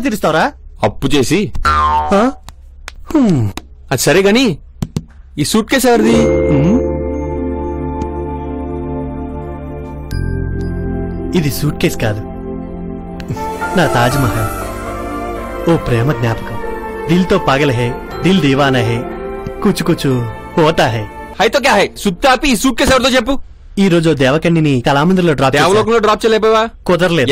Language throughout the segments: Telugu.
తీరుస్తావరా? అప్పు చేసి. అది సరే గాని ఈ సూట్ కేసు ఎవరిది? ఇది సూట్ కేసు కాదు, నా తాజ్ మహల్. ఓ ప్రేమ జ్ఞాపకం. దిల్ తో పాగల్ హై, దిల్ దీవానా హై, కుచ్ కుచ్ హోతా హై. అయితే క్యా హై? సుత్తాపి ఈ సూట్ కేసు ఎవరితో చెప్పు. ఈ రోజు దేవకన్నిని కళామందిర్లో డ్రాప్ చేయలేకపోయావా? కుదరలేదు.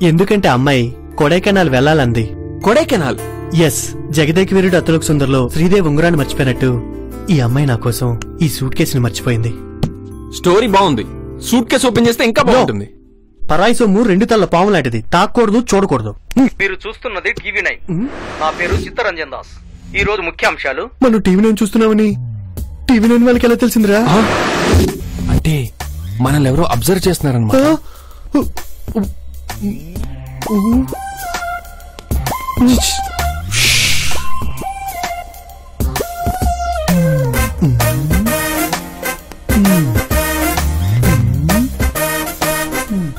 ఎందుకంటే అమ్మాయి కొడైకెనాల్ వెళ్లాలంది. కొడైకెనాల్? ఎస్. జగదేక్ వీరుడు అతలోక్ సుందర్లో శ్రీదేవి ఉంగరాన్ని మర్చిపోయినట్టు ఈ అమ్మాయి నా కోసం ఈ సూట్ కేసుని మర్చిపోయింది. స్టోరీ బాగుంది. సూట్ కేసు ఓపెన్ చేస్తే ఇంకా బాగుంటుంది. పరాయి సొమ్ము 2 తల్ల పాము లాంటిది. తాకూడదు, చూడకూడదు. మీరు చూస్తున్నది టీవీ9. నా పేరు చిత్తరంజన్ దాస్. ఈ రోజు ముఖ్యాంశాలు. మనం టీవీ9 చూస్తున్నామని టీవీ9 వాళ్ళకి ఎలా తెలిసిందిరా? అంటే మనల్ని ఎవరో అబ్జర్వ్ చేస్తున్నారన్నమాట.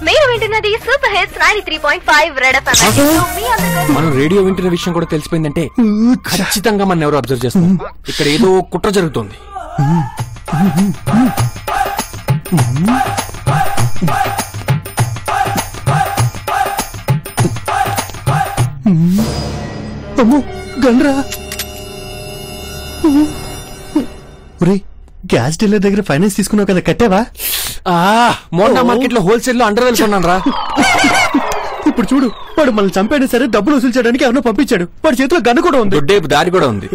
మీరు వింటున్నది సూపర్ హిట్స్ 93.5 రెడ్ ఎఫ్ఎం. మనం రేడియో వింటున్న విషయం కూడా తెలిసిపోయిందంటే ఖచ్చితంగా మన ఎవరో అబ్జర్వ్ చేస్తాం. ఇక్కడ ఏదో కుట్ర జరుగుతోంది. అమ్మో గండ్రా. గ్యాస్ డీలర్ దగ్గర ఫైనాన్స్ తీసుకున్నావు కదా, కట్టావా? మోండా మార్కెట్ లో హోల్సేల్ లో అండర్ వెళ్తున్నాను రా. ఇప్పుడు చూడు, వాడు మనల్ని చంపాడు సరే, డబ్బులు వసూలు చేయడానికి ఎవరినో పంపించాడు. వాడి చేతిలో గన్ను కూడా ఉంది. దొడ్డేపు దారి కూడా ఉంది.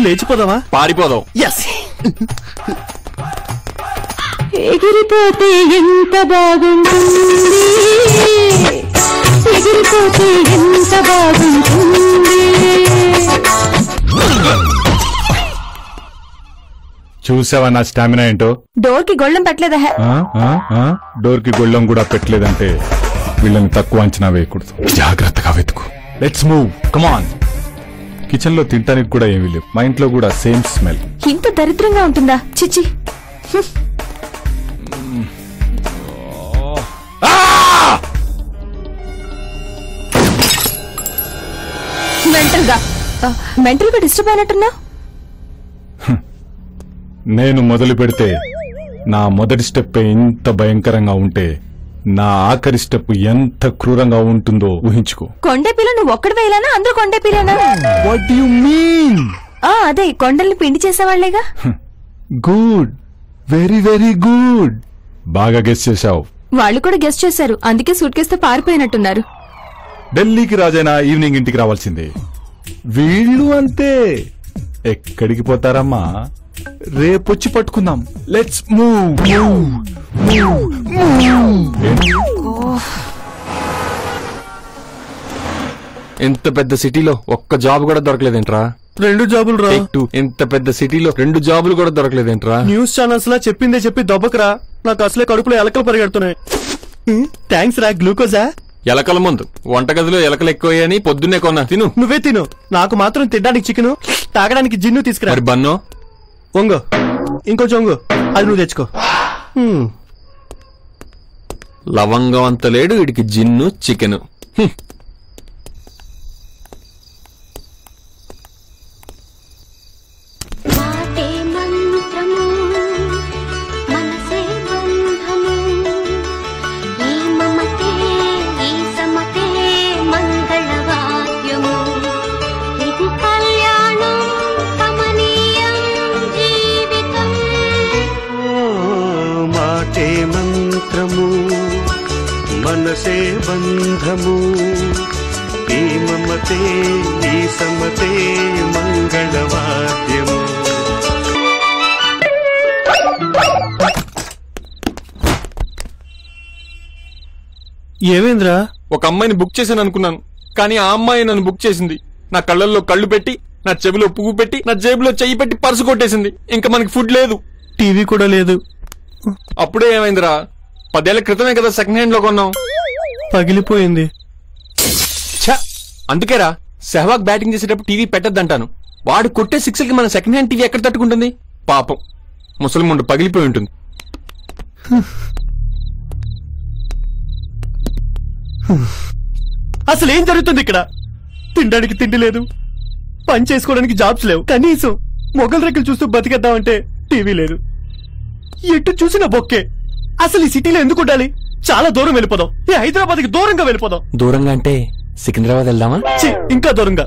లేచిపోదామా? పారిపోదాం. ఎస్. ఎగిరిపోతే ఎంత బాగుంటుంది, ఎగిరిపోతే ఎంత బాగుంటుంది. చూసావా నా స్టామినా ఏంటో? డోర్ కి గొళ్ళెం పెట్టలేదా? డోర్ కి గొళ్ళెం కూడా పెట్టలేదంటే వీళ్ళని తక్కువ అంచనా వేయకూడదు. జాగ్రత్తగా వెతుకు. Let's move, come on. కిచెన్ లో తినడానికి కూడా ఏమీ లేవు. మా ఇంట్లో కూడా సేమ్ స్మెల్. ఇంత దరిద్రంగా ఉంటుందా? చిచి. మెంటల్ గా డిస్టర్బ్ అయినట్టున్నా? నేను మొదలు పెడితే నా మొదటి స్టెప్ ఇంత భయంకరంగా ఉంటే నా ఆఖరి స్టెప్ ఎంత క్రూరంగా ఉంటుందో ఊహించుకో. కొండే పిల్ల నువ్వు ఒక్కడి వేయాలనా? అందరూ కొండే పిల్లనా? What do you mean? అదే కొండల్ని పిండి చేసేవాళ్లేగా. Good, very very good. బాగా గెస్ చేశావు. వాళ్ళు కూడా గెస్ చేశారు, అందుకే సూట్ కేసుతో పారిపోయినట్టున్నారు. ఢిల్లీకి రాజైనా ఈవినింగ్ ఇంటికి రావాల్సిందే. వీళ్ళు అంతే. ఎక్కడికి పోతారమ్మా? రేపొచ్చి పట్టుకుందాం. Let's move. ఎంత పెద్ద సిటీలో ఒక్క జాబ్ కూడా దొరకలేదేంట్రా? 2 జాబులు రా. ఎంత పెద్ద సిటీలో 2 జాబులు కూడా దొరకలేదేంట్రా? న్యూస్ ఛానల్స్ లా చెప్పిందే చెప్పి దెబ్బకరా. నాకు అసలే కడుపులో ఎలకలు పరిగెడుతున్నాయి. థ్యాంక్స్ రా. గ్లూకోజా? ఎలకల ముందు వంటగదిలో ఎలకలు ఎక్కువని పొద్దున్నే కొన్నా. తిను. నువ్వే తిను. నాకు మాత్రం తినడానికి చికెను, తాగడానికి జిన్ను తీసుకురా. మరి బన్నో? ఒంగో, ఇంకొంచెం ఒంగో. అది నువ్వు తెచ్చుకో. లవంగం అంత లేడు వీడికి జిన్ను చికెను. మనసే బంధము, ఈ మమతే ఈ సమతే మంగళవాద్యము. ఏమేంద్రా? ఒక అమ్మాయిని బుక్ చేశాను అనుకున్నాను, కానీ ఆ అమ్మాయి నన్ను బుక్ చేసింది. నా కళ్ళల్లో కళ్ళు పెట్టి, నా చెవిలో పువ్వు పెట్టి, నా జేబులో చెయ్యి పెట్టి పర్సు కొట్టేసింది. ఇంకా మనకి ఫుడ్ లేదు, టీవీ కూడా లేదు. అప్పుడే ఏమైందిరా? 10 ఏళ్ల క్రితమే కదా సెకండ్ హ్యాండ్ లో కొన్నాం. పగిలిపోయింది. అందుకేరా సెహ్వాగ్ బ్యాటింగ్ చేసేటప్పుడు టీవీ పెట్టద్దంటాను. వాడు కొట్టే 6కి మన సెకండ్ హ్యాండ్ టీవీ ఎక్కడ తట్టుకుంటుంది? పాపం ముసలిముండు పగిలిపోయి ఉంటుంది. అసలు ఏం జరుగుతుంది ఇక్కడ? తినడానికి తిండి లేదు, పని చేసుకోవడానికి జాబ్స్ లేవు, కనీసం మొగల్ రెక్కలు చూస్తూ బతికేద్దామంటే టీవీ లేదు. ఎటు చూసినా బొక్కే. అసలు ఈ సిటీలో ఎందుకు ఉండాలి? చాలా దూరం వెళ్ళిపోదాం. ఈ హైదరాబాద్ కి దూరంగా వెళ్ళిపోదాం. దూరంగా అంటే సికింద్రాబాద్ వెళ్దామా? ఇంకా దూరంగా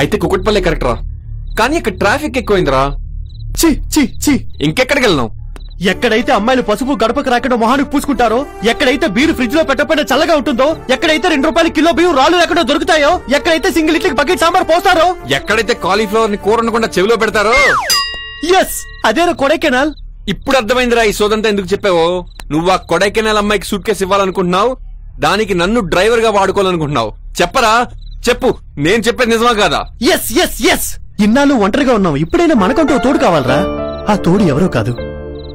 అయితే కుకుట్పల్లె కరెక్ట్ రా, కానీ ఇక్కడ ట్రాఫిక్ ఎక్కువైందిరా. ఇంకెక్కడికి వెళ్దాం? ఎక్కడైతే అమ్మాయిలు పసుపు గడపకు రాకుండా మొహానికి పూసుకుంటారో, ఎక్కడైతే బీరు ఫ్రిడ్జ్ లో పెట్టకపోయినా చల్లగా ఉంటుందో, ఎక్కడైతే 2 రూపాయలు కిలో బియ్యం రాళ్ళు లేకుండా దొరుకుతాయో, ఎక్కడైతే సింగిల్ ఇడ్లీకి బకెట్ సాంబార్ పోస్తారో, ఎక్కడైతే కాలీఫ్లవర్ ని కూర వండకుండా చెవిలో పెడతారో, ఎస్ అదేనా కొడైకెనాల్. ఇప్పుడు అర్థమైందిరా ఈ సోదంతా ఎందుకు చెప్పావో. నువ్వు ఆ కొడైకెనాల్ అమ్మాయికి సూట్ కేసు ఇవ్వాలనుకుంటున్నావు, దానికి నన్ను డ్రైవర్ గా వాడుకోవాలనుకుంటున్నావు. చెప్పరా, చెప్పు, నేను చెప్పేది నిజమా కాదా? ఎస్ ఎస్ ఎస్ ఇన్నాళ్ళు ఒంటరిగా ఉన్నావు, ఇప్పుడైనా మనకంటూ తోడు కావాలరా. ఆ తోడు ఎవరో కాదు,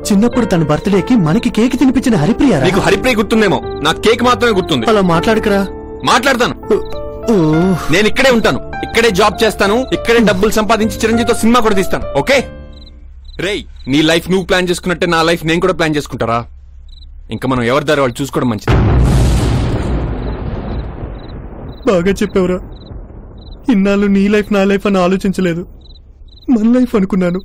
చిన్నప్పుడు తన బర్త్డేకి మనకి కేక్ తినిపించిన హరిప్రియ. నీకు హరిప్రియ గుర్తుందేమో, నా కేక్ మాత్రమే గుర్తుంది. అలా మాట్లాడుకురా. మాట్లాడతాను. నేను ఇక్కడే ఉంటాను, ఇక్కడే జాబ్ చేస్తాను, ఇక్కడే డబ్బులు సంపాదించి చిరంజీవితో సినిమా కూడా తీస్తాను. ఓకే రేయ్, నీ లైఫ్ నువ్వు ప్లాన్ చేసుకున్నట్టే నా లైఫ్ నేను కూడా ప్లాన్ చేసుకుంటారా? ఇంకా మనం ఎవరి దారి వాళ్ళు చూసుకోవడం మంచిది. బాగా చెప్పావురా. ఇన్నాళ్ళు నీ లైఫ్ నా లైఫ్ అని ఆలోచించలేదు, మన లైఫ్ అనుకున్నాను.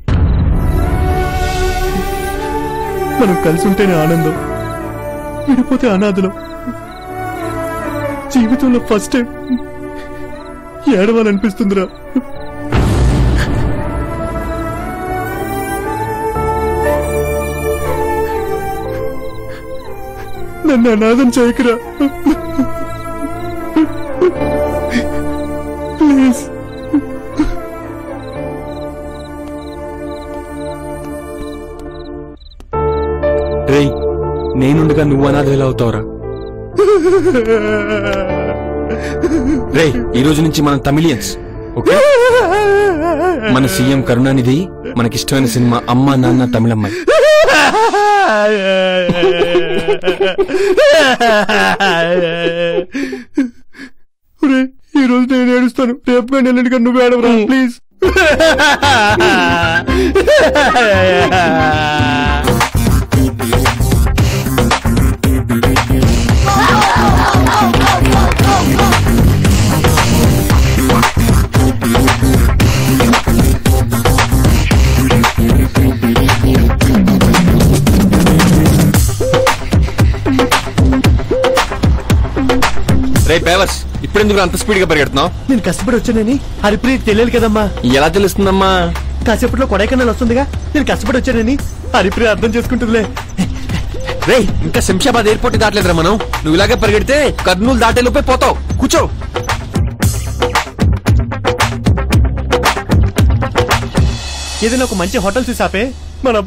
మనం కలిసి ఉంటేనే ఆనందం, విడిపోతే అనాథలం. జీవితంలో ఫస్ట్ టైం ఏడవాలనిపిస్తుందిరా. నన్ను అనాథం చేయకురా ప్లీజ్. రేయ్, నేనుండగా నువ్వు అనాథ ఎలా అవుతావురా? రేయ్, ఈ రోజు నుంచి మనం తమిళియన్స్. ఓకే, మన సీఎం కరుణానిధి, మనకిష్టమైన సినిమా అమ్మా నాన్న తమిళమ్మాయి. ఈ రోజు నేను ఏడుస్తాను, రేపు కానీ ఎల్లుండి నువ్వు ఏడవరా ప్లీజ్. రే పేవర్స్, ఇప్పుడెందుకు అంత స్పీడ్ గా పరిగెడుతున్నావు? నేను కష్టపడి వచ్చానని హరిప్రియకి తెలియదు కదమ్మా. ఎలా తెలుస్తుందమ్మా? కాసేపట్లో కొడైకెనాల్ వస్తుందిగా, నేను కష్టపడి వచ్చానని హరిప్రియ అర్థం చేసుకుంటుందిలే. రే, ఇంకా శంషాబాద్ ఎయిర్పోర్ట్ దాటలేదురా మనం. నువ్వు ఇలాగే పరిగెడితే కర్నూలు దాటేలోపే పోతావు. కూర్చో. ఏదైనా ఒక మంచి హోటల్ చూసాపే, మనం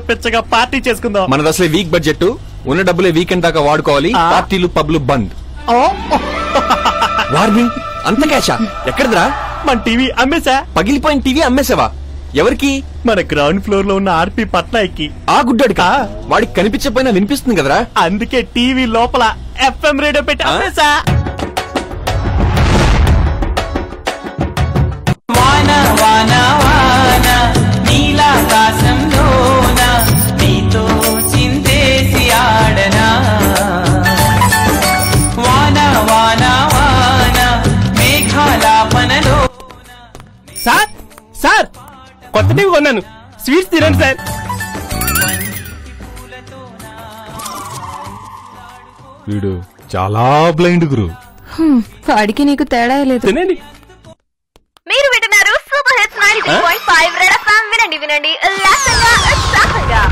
పెచ్చగా పార్టీ చేసుకుందాం. మనది అసలే వీక్ బడ్జెట్, ఉన్న డబ్బులే వీకెండ్ దాకా వాడుకోవాలి. పార్టీలు పబ్లు బంద్. వార్నింగ్, అంత క్యాషా? ఎక్కడదిరా? మన టీవీ అమ్మేశా. పగిలిపోయిన టీవీ అమ్మేసావా? ఎవరికి? మన గ్రౌండ్ ఫ్లోర్ లో ఉన్న ఆర్పి పట్నాయక్కి. ఆ గుడ్డాడికా? వాడికి కనిపించకపోయినా వినిపిస్తుంది కదరా. అందుకే టీవీ లోపల FM రేడియో పెట్టి అమ్మేశా. సార్, కొత్త టీవీ కొన్నాను, స్వీట్స్ తినండి సార్. వీడు చాలా బ్లైండ్ గురు. వాడికి నీకు తేడా లేదు. తినండి. మీరు వింటున్నారు సూపర్ హిట్స్ 93.5 రెడ్ ఎఫ్ఎం. వినండి ఉల్లాసంగా ఉత్సాహంగా.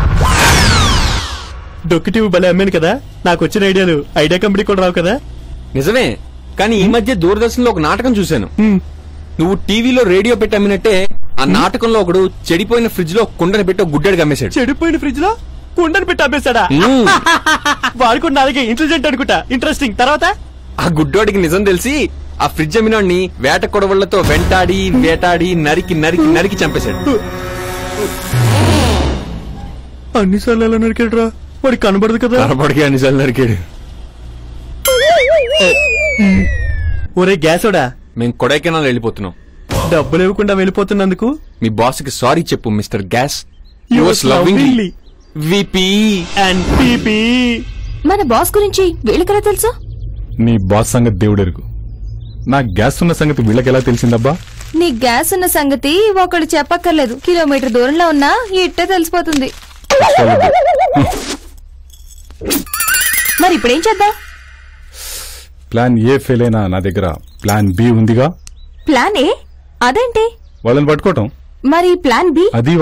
డొక్కు టీవీ భలే అమ్మాను కదా, నాకు వచ్చిన ఐడియా కంపెనీ కూడా రావు కదా. నిజమే, కానీ ఈ మధ్య దూరదర్శన్ లో ఒక నాటకం చూశాను. నువ్వు టీవీలో రేడియో పెట్టి అమ్మినట్టే ఆ నాటకంలో ఒకడు చెడిపోయిన ఫ్రిడ్జ్ లో కుండని పెట్టి ఒక గుడ్డడికి అమ్మేశాడు. చెడిపోయిన ఫ్రిడ్జ్ లో కుండని పెట్టి అమ్మేశాడా? వాడు కూడా నాలుగే ఇంటెలిజెంట్ అనుకుంటా. ఇంట్రెస్టింగ్. తర్వాత ఆ గుడ్డోడికి నిజం తెలిసి ఆ ఫ్రిడ్జ్ అమ్మినోడిని వేట కొడవళ్లతో వెంటాడి వేటాడి నరికి నరికి నరికి చంపేశాడు. అన్నిసార్లు ఎలా నరికాడు రా? వాడికి కనబడదు కదా. కనబడికి అన్నిసార్లు నరికాడు. ఒరే గ్యాసోడా, మేము కొడైకెనాల్ వెళ్ళిపోతున్నాం. డబ్బులు ఇవ్వకుండా వెళ్ళిపోతున్నందుకు మీ బాస్ కి సారీ చెప్పు mister gas. Yours lovingly VP and PP. మన బాస్ గురించి వీళ్ళకెలా తెలుసు? నీ బాస్ సంగతి దేవుడెరుగు. నాకు గ్యాస్ ఉన్న సంగతి వీళ్ళకి ఎలా తెలిసిందబ్బా? నీ గ్యాస్ ఉన్న సంగతి ఒకళ్ళు చెప్పక్కర్లేదు, కిలోమీటర్ దూరంలో ఉన్నా ఇట్టే తెలిసిపోతుంది. మరి ఇప్పుడేం చేద్దాం? ప్లాన్ ఏ ఫెయిల్ అయినా నా దగ్గర ప్లాన్ బి ఉందిగా. Plan A? అదేంటి? వాళ్ళని పట్టుకోవటం. మరి ప్లాన్ బి? అది